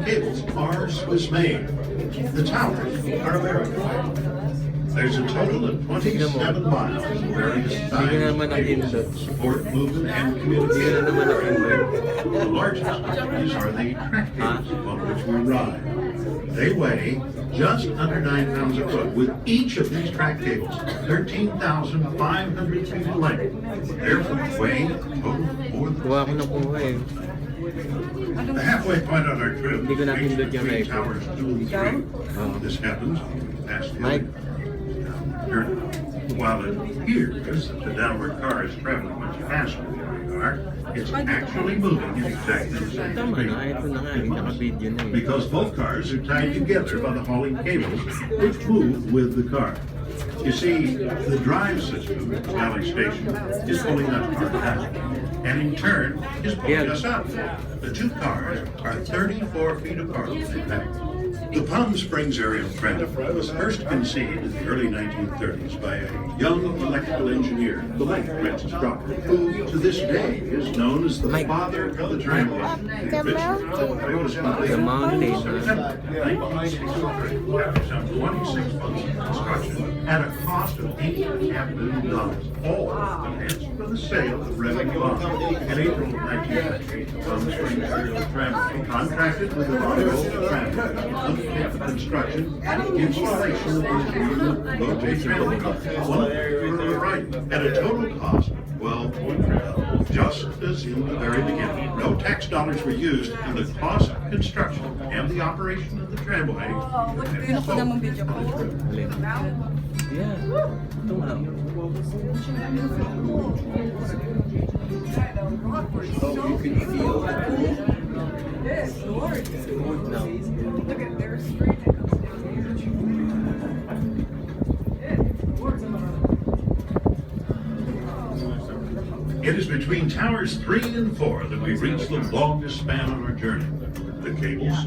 cables are Swiss-made. The towers are American. There's a total of 27 miles of various Hindi sized ka naman cables nakindot. to support movement and Hindi ka na communication. naman nakindot. The largest of these are the track cables on which we ride. They weigh just under 9 pounds a foot, with each of these track cables 13,500 feet in length. Therefore, weighing a total of more than Kuha ko na kuha eh. the halfway point on our trip Hindi ko is napindot yung between record. towers 2 and 3. This happens when we pass the Mike. journey. While it appears that the downward car is traveling much faster than we are, it's actually moving in exactly the same Tama speed. na, ito na nga, naka-video na eh. Because both cars are tied together by the hauling cables, which move with the car. You see, the drive system at the Valley Station is pulling that car down, and in turn is pulling us up. The two cars are 34 feet apart in impact. The Palm Springs aerial tramway was first conceived in the early 1930s by a young electrical engineer, the late Francis Crocker, who to this day is known as the father of the tramway. The original tramway was completed The mountain, in September 1963 after some 26 months of construction at a cost of $8.5 million, all financed from the sale of revenue bonds. In April of 1998, the Palm Springs aerial tramway contracted with the Rockville Tramway the construction and installation of the new low-gauge tramway, one for right, at a total cost, well, just as in the very beginning. No tax dollars were used, and the cost of construction and the operation of the tramway. Yun ako namang video ko. Alin? Yeah. Ito nga. Oh, you can feel the pool? Yes, Lord. No. Look at their street that comes down here. It is between towers 3 and 4 that we reach the longest span on our journey. The cables